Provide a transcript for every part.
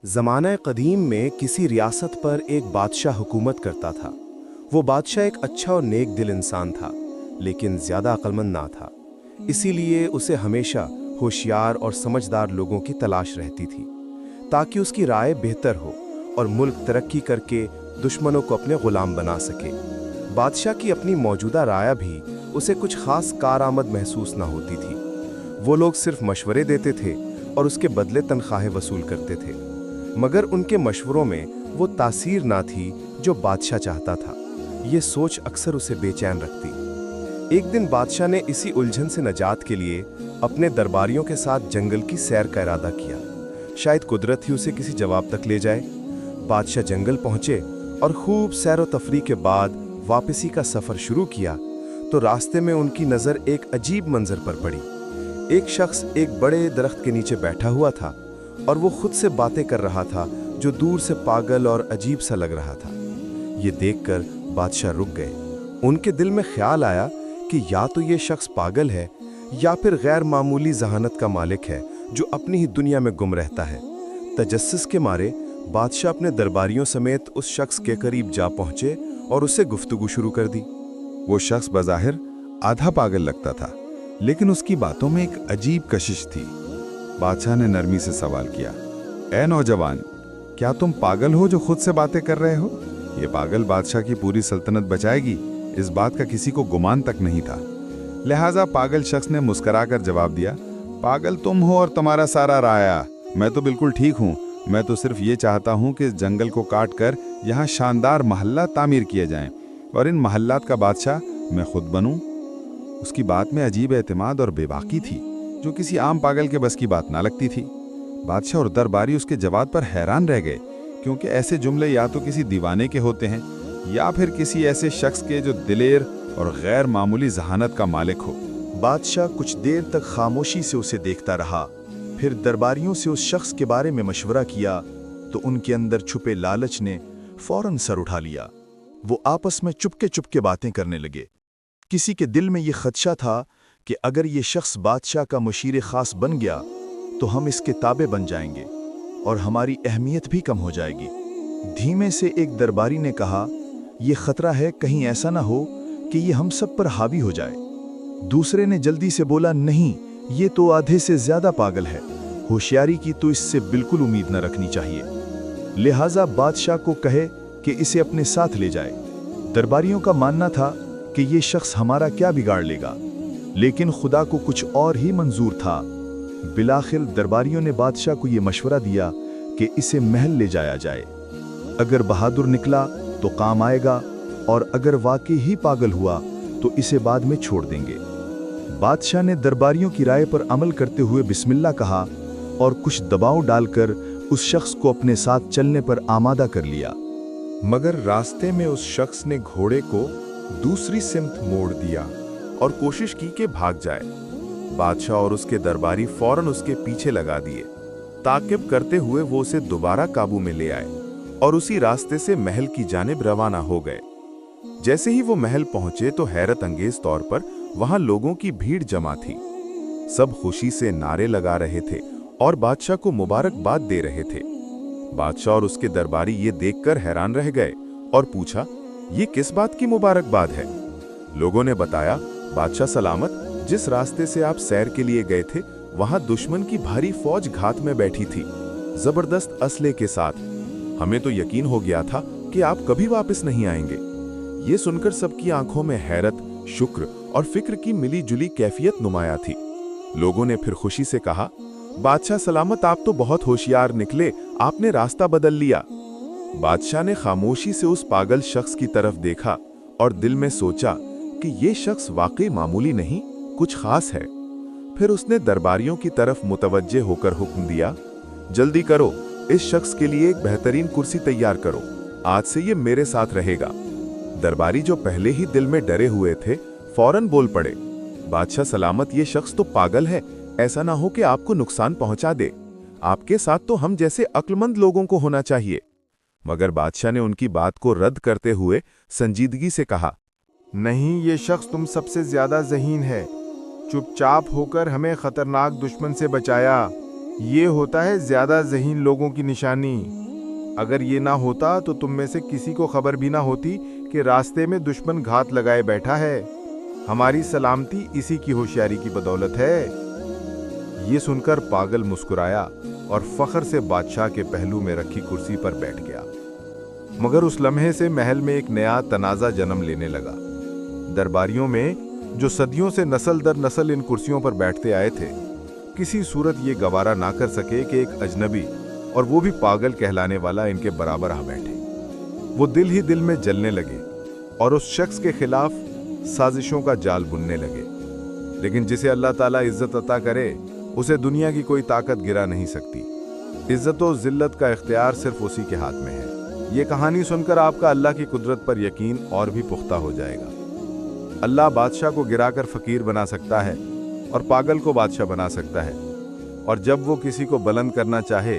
ज़माना कदीम में किसी रियासत पर एक बादशाह हुकूमत करता था। वो बादशाह एक अच्छा और नेक दिल इंसान था, लेकिन ज़्यादा अक्लमंद ना था। इसीलिए उसे हमेशा होशियार और समझदार लोगों की तलाश रहती थी, ताकि उसकी राय बेहतर हो और मुल्क तरक्की करके दुश्मनों को अपने ग़ुलाम बना सके। बादशाह की अपनी मौजूदा राय भी उसे कुछ ख़ास कारआमद महसूस ना होती थी। वो लोग सिर्फ मशवरे देते थे और उसके बदले तनख्वाहें वसूल करते थे, मगर उनके मशवरों में वो तासीर ना थी जो बादशाह चाहता था। ये सोच अक्सर उसे बेचैन रखती। एक दिन बादशाह ने इसी उलझन से नजात के लिए अपने दरबारियों के साथ जंगल की सैर का इरादा किया। शायद कुदरत ही उसे किसी जवाब तक ले जाए। बादशाह जंगल पहुंचे और खूब सैर व तफरी के बाद वापसी का सफ़र शुरू किया तो रास्ते में उनकी नज़र एक अजीब मंजर पर पड़ी। एक शख्स एक बड़े दरख्त के नीचे बैठा हुआ था और वो खुद से बातें कर रहा था, जो दूर से पागल और अजीब सा लग रहा था। ये देखकर बादशाह रुक गए। उनके दिल में ख्याल आया कि या तो ये शख्स पागल है या फिर गैर मामूली जहानत का मालिक है जो अपनी ही दुनिया में गुम रहता है। तजस्सुस के मारे बादशाह अपने दरबारियों समेत उस शख्स के करीब जा पहुंचे और उससे गुफ्तगू शुरू कर दी। वो शख्स बज़ाहिर आधा पागल लगता था, लेकिन उसकी बातों में एक अजीब कशिश थी। बादशाह ने नरमी से सवाल किया, ए नौजवान, क्या तुम पागल हो जो खुद से बातें कर रहे हो? ये पागल बादशाह की पूरी सल्तनत बचाएगी, इस बात का किसी को गुमान तक नहीं था। लिहाजा पागल शख्स ने मुस्कराकर जवाब दिया, पागल तुम हो और तुम्हारा सारा राया। मैं तो बिल्कुल ठीक हूँ। मैं तो सिर्फ ये चाहता हूँ कि इस जंगल को काट कर यहाँ शानदार महल्ला तामीर किए जाएं और इन महल्लात का बादशाह मैं खुद बनूं। उसकी बात में अजीब एतमाद और बेबाकी थी, जो किसी आम पागल के बस की बात ना लगती थी। बादशाह और दरबारी उसके जवाब पर हैरान रह गए, क्योंकि ऐसे जुमले या तो किसी दीवाने के होते हैं या फिर किसी ऐसे शख्स के जो दिलेर और गैर मामूली जहानत का मालिक हो। बादशाह कुछ देर तक खामोशी से उसे देखता रहा, फिर दरबारियों से उस शख्स के बारे में मशवरा किया तो उनके अंदर छुपे लालच ने फौरन सर उठा लिया। वो आपस में चुपके चुपके बातें करने लगे। किसी के दिल में ये खदशा था कि अगर ये शख्स बादशाह का मुशीर खास बन गया तो हम इसके ताबे बन जाएंगे और हमारी अहमियत भी कम हो जाएगी। धीमे से एक दरबारी ने कहा, यह खतरा है कहीं ऐसा ना हो कि ये हम सब पर हावी हो जाए। दूसरे ने जल्दी से बोला, नहीं, ये तो आधे से ज्यादा पागल है। होशियारी की तो इससे बिल्कुल उम्मीद न रखनी चाहिए। लिहाजा बादशाह को कहे कि इसे अपने साथ ले जाए। दरबारियों का मानना था कि ये शख्स हमारा क्या बिगाड़ लेगा, लेकिन खुदा को कुछ और ही मंजूर था। बिलाखिर दरबारियों ने बादशाह को यह मशवरा दिया कि इसे महल ले जाया जाए। अगर बहादुर निकला तो काम आएगा और अगर वाकई ही पागल हुआ तो इसे बाद में छोड़ देंगे। बादशाह ने दरबारियों की राय पर अमल करते हुए बिस्मिल्लाह कहा और कुछ दबाव डालकर उस शख्स को अपने साथ चलने पर आमादा कर लिया। मगर रास्ते में उस शख्स ने घोड़े को दूसरी सिमत मोड़ दिया और कोशिश की कि भाग जाए। बादशाह और उसके दरबारी फौरन उसके पीछे लगा दिए। ताकिब करते हुए वो उसे दोबारा काबू में ले आए और उसी रास्ते से महल की जानिब रवाना हो गए। जैसे ही वो महल पहुंचे तो हैरत अंगेज तौर पर वहां लोगों की भीड़ जमा थी। सब खुशी से नारे लगा रहे थे और बादशाह को मुबारकबाद दे रहे थे। बादशाह और उसके दरबारी ये देखकर हैरान रह गए और पूछा, ये किस बात की मुबारकबाद है? लोगों ने बताया, बादशाह सलामत, जिस रास्ते से आप सैर के लिए गए थे वहां दुश्मन की भारी फौज घात में बैठी थी, जबरदस्त असले के साथ। हमें तो यकीन हो गया था कि आप कभी वापस नहीं आएंगे। ये सुनकर सबकी आंखों में हैरत, शुक्र और फिक्र की मिली जुली कैफियत नुमाया थी। लोगों ने फिर खुशी से कहा, बादशाह सलामत, आप तो बहुत होशियार निकले, आपने रास्ता बदल लिया। बादशाह ने खामोशी से उस पागल शख्स की तरफ देखा और दिल में सोचा कि ये शख्स वाकई मामूली नहीं, कुछ खास है। फिर उसने दरबारियों की तरफ मुतवज्जे होकर हुक्म दिया, जल्दी करो, इस शख्स के लिए एक बेहतरीन कुर्सी तैयार करो, आज से ये मेरे साथ रहेगा। दरबारी जो पहले ही दिल में डरे हुए थे फौरन बोल पड़े, बादशाह सलामत, ये शख्स तो पागल है, ऐसा ना हो कि आपको नुकसान पहुंचा दे। आपके साथ तो हम जैसे अक्लमंद लोगों को होना चाहिए। मगर बादशाह ने उनकी बात को रद्द करते हुए संजीदगी से कहा, नहीं, ये शख्स तुम सबसे ज्यादा ज़हीन है। चुपचाप होकर हमें खतरनाक दुश्मन से बचाया, ये होता है ज्यादा ज़हीन लोगों की निशानी। अगर ये ना होता तो तुम में से किसी को खबर भी ना होती कि रास्ते में दुश्मन घात लगाए बैठा है। हमारी सलामती इसी की होशियारी की बदौलत है। ये सुनकर पागल मुस्कुराया और फख्र से बादशाह के पहलू में रखी कुर्सी पर बैठ गया। मगर उस लम्हे से महल में एक नया तनाज़ा जन्म लेने लगा। दरबारियों में जो सदियों से नस्ल दर नस्ल इन कुर्सियों पर बैठते आए थे, किसी सूरत ये गवारा ना कर सके कि एक अजनबी, और वो भी पागल कहलाने वाला, इनके बराबर आ बैठे। वो दिल ही दिल में जलने लगे और उस शख्स के खिलाफ साजिशों का जाल बुनने लगे। लेकिन जिसे अल्लाह ताला इज्जत अता करे, उसे दुनिया की कोई ताकत गिरा नहीं सकती। इज्जत और जिल्लत का इख्तियार सिर्फ उसी के हाथ में है। ये कहानी सुनकर आपका अल्लाह की कुदरत पर यकीन और भी पुख्ता हो जाएगा। अल्लाह बादशाह को गिराकर फकीर बना सकता है और पागल को बादशाह बना सकता है, और जब वो किसी को बुलंद करना चाहे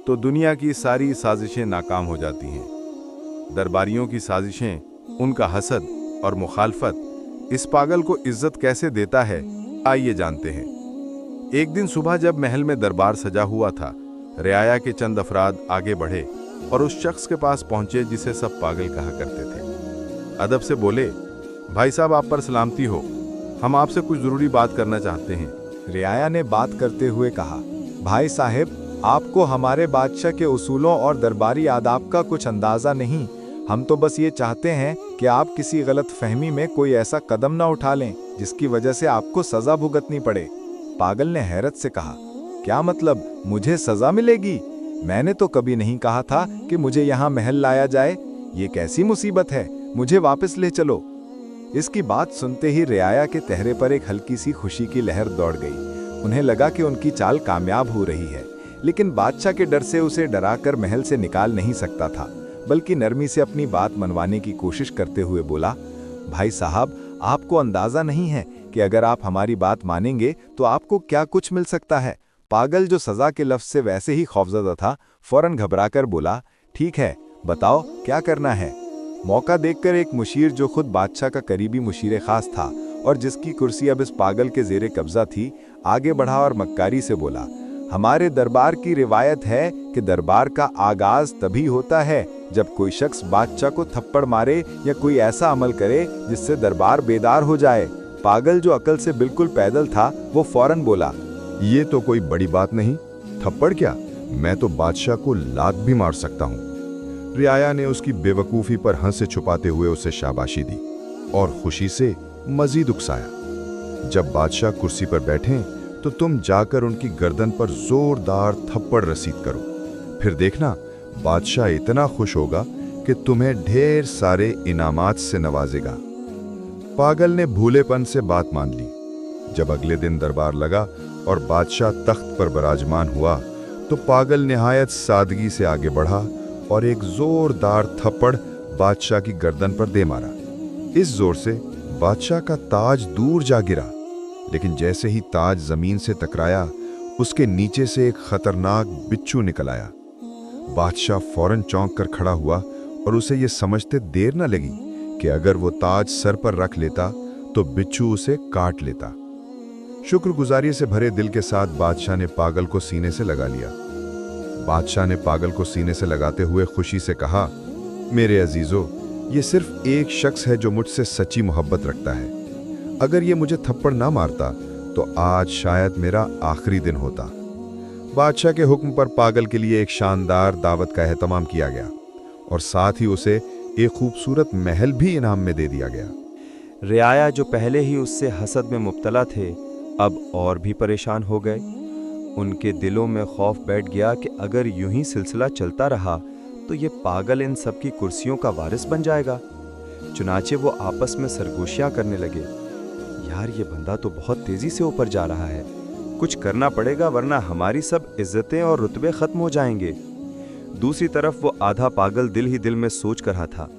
तो दुनिया की सारी साजिशें नाकाम हो जाती हैं। दरबारियों की साजिशें, उनका हसद और मुखालफत इस पागल को इज्जत कैसे देता है, आइए जानते हैं। एक दिन सुबह जब महल में दरबार सजा हुआ था, रियाया के चंद अफराद आगे बढ़े और उस शख्स के पास पहुंचे जिसे सब पागल कहा करते थे। अदब से बोले, भाई साहब, आप पर सलामती हो, हम आपसे कुछ जरूरी बात करना चाहते हैं। रियाया ने बात करते हुए कहा, भाई साहब, आपको हमारे बादशाह के उसूलों और दरबारी आदाब का कुछ अंदाजा नहीं। हम तो बस ये चाहते हैं कि आप किसी गलत फहमी में कोई ऐसा कदम ना उठा लें जिसकी वजह से आपको सजा भुगतनी पड़े। पागल ने हैरत से कहा, क्या मतलब, मुझे सजा मिलेगी? मैंने तो कभी नहीं कहा था कि मुझे यहाँ महल लाया जाए। ये कैसी मुसीबत है, मुझे वापस ले चलो। इसकी बात सुनते ही रियाया के चेहरे पर एक हल्की सी खुशी की लहर दौड़ गई। उन्हें लगा कि उनकी चाल कामयाब हो रही है, लेकिन बादशाह के डर से उसे डराकर महल से निकाल नहीं सकता था, बल्कि नरमी से अपनी बात मनवाने की कोशिश करते हुए बोला, भाई साहब, आपको अंदाजा नहीं है कि अगर आप हमारी बात मानेंगे तो आपको क्या कुछ मिल सकता है। पागल, जो सजा के लफ्ज से वैसे ही खौफजदा था, फौरन घबराकर बोला, ठीक है, बताओ क्या करना है। मौका देखकर एक मुशीर, जो खुद बादशाह का करीबी मुशीर खास था और जिसकी कुर्सी अब इस पागल के जेरे कब्जा थी, आगे बढ़ा और मक्कारी से बोला, हमारे दरबार की रिवायत है कि दरबार का आगाज तभी होता है जब कोई शख्स बादशाह को थप्पड़ मारे या कोई ऐसा अमल करे जिससे दरबार बेदार हो जाए। पागल, जो अकल से बिल्कुल पैदल था, वो फौरन बोला, ये तो कोई बड़ी बात नहीं, थप्पड़ क्या, मैं तो बादशाह को लात भी मार सकता हूँ। रियाया ने उसकी बेवकूफ़ी पर हंसे छुपाते हुए उसे शाबाशी दी और खुशी से मजीद उकसाया। जब बादशाह कुर्सी पर बैठें तो तुम जाकर उनकी गर्दन पर जोरदार थप्पड़ रसीद करो, फिर देखना बादशाह इतना खुश होगा कि तुम्हें ढेर सारे इनामात से नवाजेगा। पागल ने भूलेपन से बात मान ली। जब अगले दिन दरबार लगा और बादशाह तख्त पर विराजमान हुआ तो पागल निहायत सादगी से आगे बढ़ा और एक जोरदार थप्पड़ बादशाह की गर्दन पर दे मारा। इस जोर से बादशाह का ताज दूर जा गिरा, लेकिन जैसे ही ताज जमीन से टकराया, उसके नीचे से एक खतरनाक बिच्छू निकल आया। बादशाह फौरन चौंक कर खड़ा हुआ और उसे ये समझते देर न लगी कि अगर वो ताज सर पर रख लेता तो बिच्छू उसे काट लेता। शुक्रगुजारी से भरे दिल के साथ बादशाह ने पागल को सीने से लगा लिया। बादशाह ने पागल को सीने से लगाते हुए खुशी से कहा, मेरे अजीजों, ये सिर्फ एक शख्स है जो मुझसे सच्ची मोहब्बत रखता है। अगर ये मुझे थप्पड़ ना मारता तो आज शायद मेरा आखिरी दिन होता। बादशाह के हुक्म पर पागल के लिए एक शानदार दावत का एहतमाम किया गया और साथ ही उसे एक खूबसूरत महल भी इनाम में दे दिया गया। रियाया, जो पहले ही उससे हसद में मुब्तला थे, अब और भी परेशान हो गए। उनके दिलों में खौफ बैठ गया कि अगर यूं ही सिलसिला चलता रहा तो ये पागल इन सब की कुर्सियों का वारिस बन जाएगा। चुनाचे वो आपस में सरगोशियां करने लगे, यार ये बंदा तो बहुत तेजी से ऊपर जा रहा है, कुछ करना पड़ेगा वरना हमारी सब इज्जतें और रुतबे खत्म हो जाएंगे। दूसरी तरफ वो आधा पागल दिल ही दिल में सोच कर रहा था,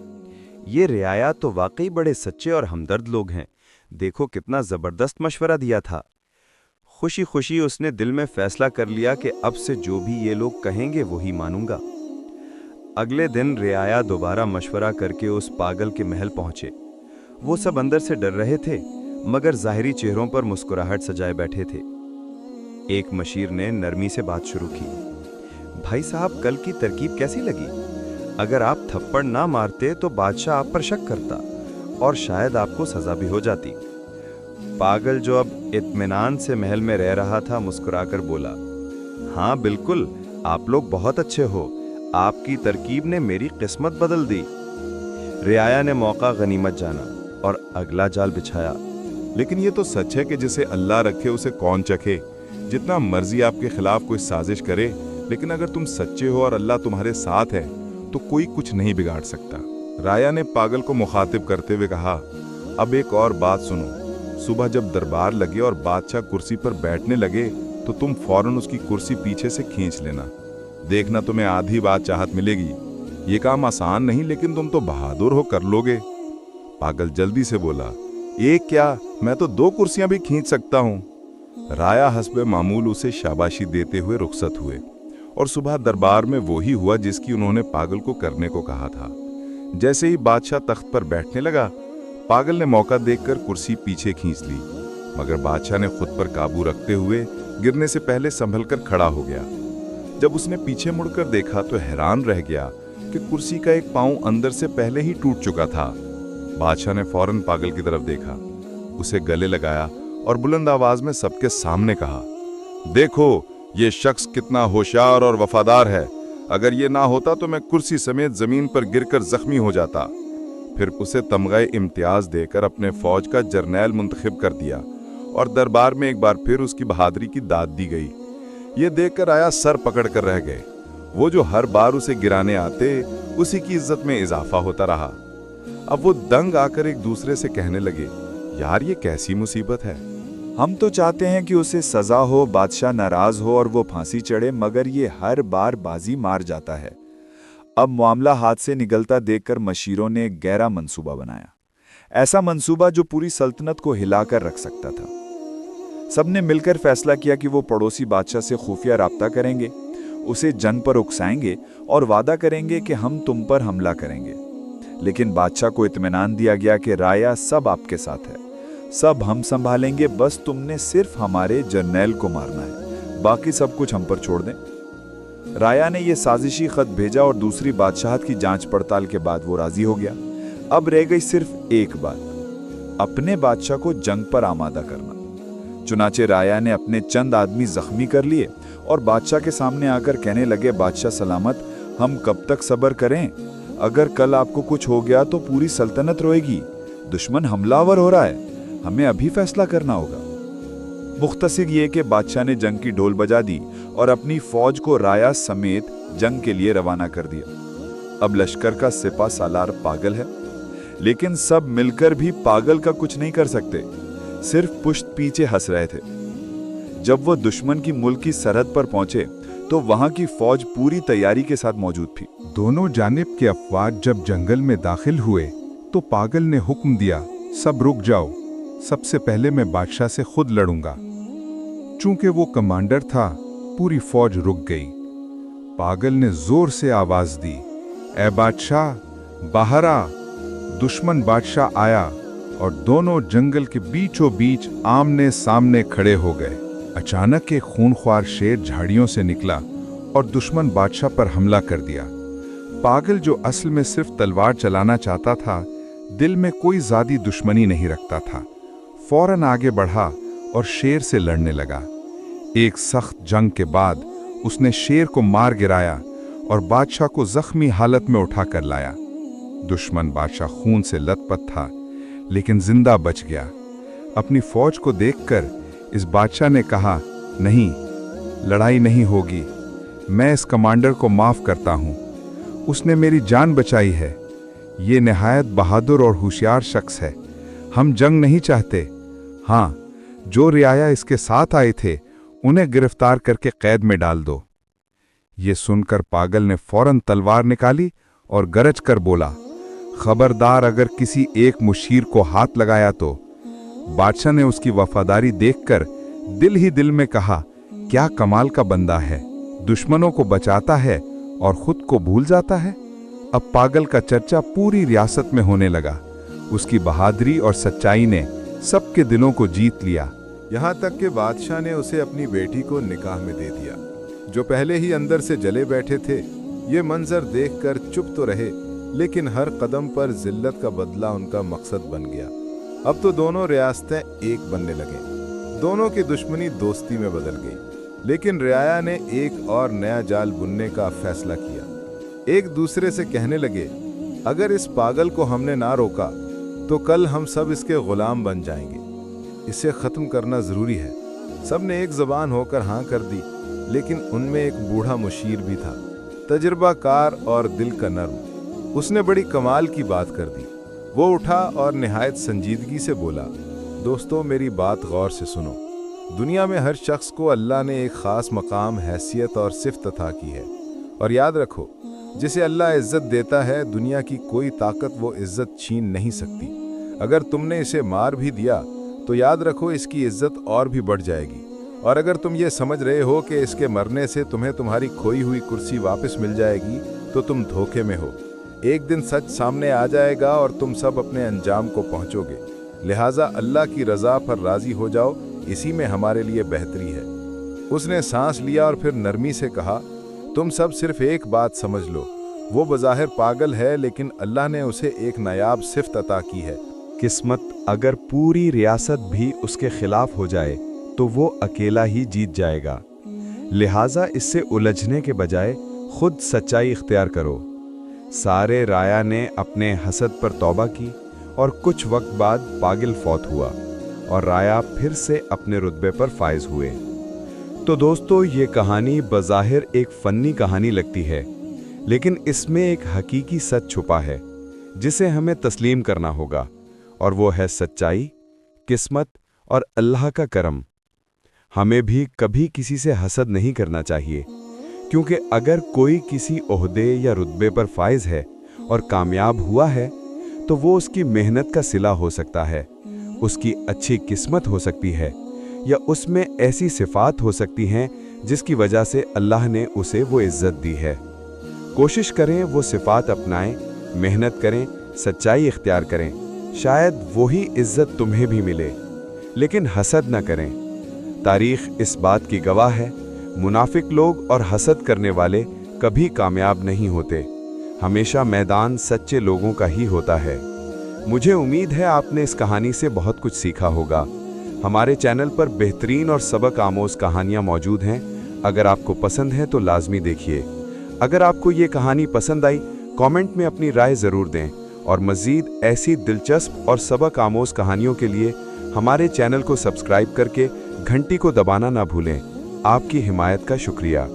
ये रियाया तो वाकई बड़े सच्चे और हमदर्द लोग हैं, देखो कितना जबरदस्त मशवरा दिया था। खुशी खुशी उसने दिल में फैसला कर लिया कि अब से जो भी ये लोग कहेंगे वही मानूंगा। अगले दिन रियाया दोबारा मशवरा करके उस पागल के महल पहुंचे। वो सब अंदर से डर रहे थे, मगर जाहिरी चेहरों पर मुस्कुराहट सजाए बैठे थे। ایک مشیر نے نرمی سے بات شروع کی۔ بھائی صاحب، کل کی ترکیب کیسی لگی؟ اگر آپ تھپڑ نہ مارتے تو بادشاہ آپ پر شک کرتا اور شاید آپ کو سزا بھی ہو جاتی۔ پاگل جو اب اطمینان سے محل میں رہ رہا تھا مسکرا کر بولا، ہاں بالکل، آپ لوگ بہت اچھے ہو، آپ کی ترکیب نے میری قسمت بدل دی۔ رعایا نے موقع غنیمت جانا اور اگلا جال بچھایا۔ لیکن یہ تو سچ ہے کہ جسے اللہ رکھے اسے کون چکھے۔ جتنا مرضی آپ کے خلاف کوئی سازش کرے، لیکن اگر تم سچے ہو اور اللہ تمہارے ساتھ ہے تو کوئی کچھ نہیں بگاڑ سکتا۔ رایا نے پاگل کو مخاطب کرتے ہوئے کہا، اب ایک اور بات سنو۔ صبح جب دربار لگے اور بادشاہ کرسی پر بیٹھنے لگے تو تم فوراً اس کی کرسی پیچھے سے کھینچ لینا۔ دیکھنا تمہیں آدھی بات چاہت ملے گی۔ یہ کام آسان نہیں، لیکن تم تو بہادر ہو، کر لوگے۔ پاگل جلدی سے بولا، ایک کیا، میں تو 2 کرسیاں بھی کھینچ سکتا ہوں۔ رایا حسب معمول اسے شاباشی دیتے ہوئے رخصت ہوئے، اور صبح دربار میں وہی ہوا جس کی انہوں نے پاگل کو کرنے کو کہا تھا۔ جیسے ہی بادشاہ تخت پر بیٹھنے لگا، پاگل نے موقع دیکھ کر کرسی پیچھے کھینچ لی، مگر بادشاہ نے خود پر قابو رکھتے ہوئے گرنے سے پہلے سنبھل کر کھڑا ہو گیا۔ جب اس نے پیچھے مڑ کر دیکھا تو حیران رہ گیا کہ کرسی کا ایک پاؤں اندر سے پہلے ہی ٹوٹ چکا تھا۔ بادشاہ نے فوراً پاگل کی طرف دیکھا، اسے گلے لگایا اور بلند آواز میں سب کے سامنے کہا، دیکھو یہ شخص کتنا ہوشیار اور وفادار ہے۔ اگر یہ نہ ہوتا تو میں کرسی سمیت زمین پر گر کر زخمی ہو جاتا۔ پھر اسے تمغہ امتیاز دے کر اپنے فوج کا جرنیل منتخب کر دیا، اور دربار میں ایک بار پھر اس کی بہادری کی داد دی گئی۔ یہ دیکھ کر آیا سر پکڑ کر رہ گئے۔ وہ جو ہر بار اسے گرانے آتے، اسی کی عزت میں اضافہ ہوتا رہا۔ اب وہ دنگ آ کر ایک دوسرے سے کہنے لگے، یار یہ کیسی مصیبت ہے۔ ہم تو چاہتے ہیں کہ اسے سزا ہو، بادشاہ ناراض ہو اور وہ پھانسی چڑھے، مگر یہ ہر بار بازی مار جاتا ہے۔ اب معاملہ ہاتھ سے نگلتا دیکھ کر مشیروں نے ایک گہرا منصوبہ بنایا، ایسا منصوبہ جو پوری سلطنت کو ہلا کر رکھ سکتا تھا۔ سب نے مل کر فیصلہ کیا کہ وہ پڑوسی بادشاہ سے خفیہ رابطہ کریں گے، اسے جنگ پر اکسائیں گے اور وعدہ کریں گے کہ ہم تم پر حملہ کریں گے۔ لیکن بادشاہ کو اطمینان دیا گیا کہ رایا سب آپ کے ساتھ ہے، سب ہم سنبھالیں گے، بس تم نے صرف ہمارے جرنیل کو مارنا ہے، باقی سب کچھ ہم پر چھوڑ دیں۔ رایا نے یہ سازشی خط بھیجا اور دوسری بادشاہت کی جانچ پڑتال کے بعد وہ راضی ہو گیا۔ اب رہ گئی صرف ایک بات، اپنے بادشاہ کو جنگ پر آمادہ کرنا۔ چنانچہ رایا نے اپنے چند آدمی زخمی کر لیے اور بادشاہ کے سامنے آ کر کہنے لگے، بادشاہ سلامت، ہم کب تک صبر کریں؟ اگر کل آپ کو کچھ ہو گیا تو پوری سلطنت روئے گی۔ دشمن حملہ آور ہو رہا ہے، ہمیں ابھی فیصلہ کرنا ہوگا۔ مختصر یہ کہ بادشاہ نے جنگ کی ڈھول بجا دی اور اپنی فوج کو رایا سمیت جنگ کے لیے روانہ کر دیا۔ اب لشکر کا سپہ سالار پاگل ہے، لیکن سب مل کر بھی پاگل کا کچھ نہیں کر سکتے، صرف پشت پیچھے ہنس رہے تھے۔ جب وہ دشمن کی ملک کی سرحد پر پہنچے تو وہاں کی فوج پوری تیاری کے ساتھ موجود تھی۔ دونوں جانب کے افواج جب جنگل میں داخل ہوئے تو پاگل نے حکم دیا، سب رک جاؤ، سب سے پہلے میں بادشاہ سے خود لڑوں گا۔ چونکہ وہ کمانڈر تھا، پوری فوج رک گئی۔ پاگل نے زور سے آواز دی، اے بادشاہ باہر آ۔ دشمن بادشاہ آیا اور دونوں جنگل کے بیچوں بیچ آمنے سامنے کھڑے ہو گئے۔ اچانک ایک خونخوار شیر جھاڑیوں سے نکلا اور دشمن بادشاہ پر حملہ کر دیا۔ پاگل جو اصل میں صرف تلوار چلانا چاہتا تھا، دل میں کوئی ذاتی دشمنی نہیں رکھتا تھا، فوراً آگے بڑھا اور شیر سے لڑنے لگا۔ ایک سخت جنگ کے بعد اس نے شیر کو مار گرایا اور بادشاہ کو زخمی حالت میں اٹھا کر لایا۔ دشمن بادشاہ خون سے لت پت تھا، لیکن زندہ بچ گیا۔ اپنی فوج کو دیکھ کر اس بادشاہ نے کہا، نہیں، لڑائی نہیں ہوگی، میں اس کمانڈر کو معاف کرتا ہوں، اس نے میری جان بچائی ہے، یہ نہایت بہادر اور ہوشیار شخص ہے، ہم جنگ نہیں چاہتے۔ ہاں، جو رعایا اس کے ساتھ آئے تھے انہیں گرفتار کر کے قید میں ڈال دو۔ یہ سن کر پاگل نے فوراً تلوار نکالی اور گرج کر بولا، خبردار اگر کسی ایک مشیر کو ہاتھ لگایا تو۔ بادشاہ نے اس کی وفاداری دیکھ کر دل ہی دل میں کہا، کیا کمال کا بندہ ہے، دشمنوں کو بچاتا ہے اور خود کو بھول جاتا ہے۔ اب پاگل کا چرچا پوری ریاست میں ہونے لگا۔ اس کی بہادری اور سچائی نے سب کے دلوں کو جیت لیا۔ यहाँ तक कि बादशाह ने उसे अपनी बेटी को निकाह में दे दिया। जो पहले ही अंदर से जले बैठे थे, ये मंजर देखकर चुप तो रहे, लेकिन हर कदम पर जिल्लत का बदला उनका मकसद बन गया। अब तो दोनों रियासतें एक बनने लगे। दोनों की दुश्मनी दोस्ती में बदल गई। लेकिन रियाया ने एक और नया जाल बुनने का फैसला किया। एक दूसरे से कहने लगे, अगर इस पागल को हमने ना रोका तो कल हम सब इसके गुलाम बन जाएंगे। इसे खत्म करना जरूरी है। सब ने एक जबान होकर हाँ कर दी, लेकिन उनमें एक बूढ़ा मुशीर भी था, तजुर्बाकार और दिल का नर्म। उसने बड़ी कमाल की बात कर दी। वो उठा और निहायत संजीदगी से बोला, दोस्तों मेरी बात गौर से सुनो। दुनिया में हर शख्स को अल्लाह ने एक ख़ास मकाम, हैसियत और सिफ़त अता की है। और याद रखो, जिसे अल्लाह इज़्ज़त देता है, दुनिया की कोई ताकत वो इज़्ज़त छीन नहीं सकती। अगर तुमने इसे मार भी दिया तो याद रखो इसकी इज़्ज़त और भी बढ़ जाएगी। और अगर तुम ये समझ रहे हो कि इसके मरने से तुम्हें तुम्हारी खोई हुई कुर्सी वापस मिल जाएगी, तो तुम धोखे में हो। एक दिन सच सामने आ जाएगा और तुम सब अपने अंजाम को पहुंचोगे। लिहाजा अल्लाह की रज़ा पर राज़ी हो जाओ, इसी में हमारे लिए बेहतरी है। उसने सांस लिया और फिर नरमी से कहा, तुम सब सिर्फ एक बात समझ लो, वो बज़ाहिर पागल है, लेकिन अल्लाह ने उसे एक नायाब सिफ़त अता की है। किस्मत अगर पूरी रियासत भी उसके खिलाफ हो जाए तो वो अकेला ही जीत जाएगा। लिहाजा इससे उलझने के बजाय खुद सच्चाई इख्तियार करो। सारे राया ने अपने हसद पर तौबा की और कुछ वक्त बाद पागिल फौत हुआ और राया फिर से अपने रुतबे पर फायज हुए। तो दोस्तों, ये कहानी बज़ाहिर एक फ़न्नी कहानी लगती है, लेकिन इसमें एक हकीकी सच छुपा है जिसे हमें तस्लीम करना होगा, और वो है सच्चाई, किस्मत और अल्लाह का करम। हमें भी कभी किसी से हसद नहीं करना चाहिए, क्योंकि अगर कोई किसी ओहदे या रुतबे पर फायज है और कामयाब हुआ है तो वो उसकी मेहनत का सिला हो सकता है, उसकी अच्छी किस्मत हो सकती है, या उसमें ऐसी सिफात हो सकती हैं जिसकी वजह से अल्लाह ने उसे वो इज्जत दी है। कोशिश करें वो सिफात अपनाएं, मेहनत करें, सच्चाई इख्तियार करें, शायद वही इज्जत तुम्हें भी मिले। लेकिन हसद न करें। तारीख इस बात की गवाह है, मुनाफिक लोग और हसद करने वाले कभी कामयाब नहीं होते। हमेशा मैदान सच्चे लोगों का ही होता है। मुझे उम्मीद है आपने इस कहानी से बहुत कुछ सीखा होगा। हमारे चैनल पर बेहतरीन और सबक आमोज कहानियाँ मौजूद हैं। अगर आपको पसंद है तो लाजमी देखिए। अगर आपको ये कहानी पसंद आई, कमेंट में अपनी राय ज़रूर दें, और मज़ीद ऐसी दिलचस्प और सबक आमोज कहानियों के लिए हमारे चैनल को सब्सक्राइब करके घंटी को दबाना ना भूलें। आपकी हिमायत का शुक्रिया।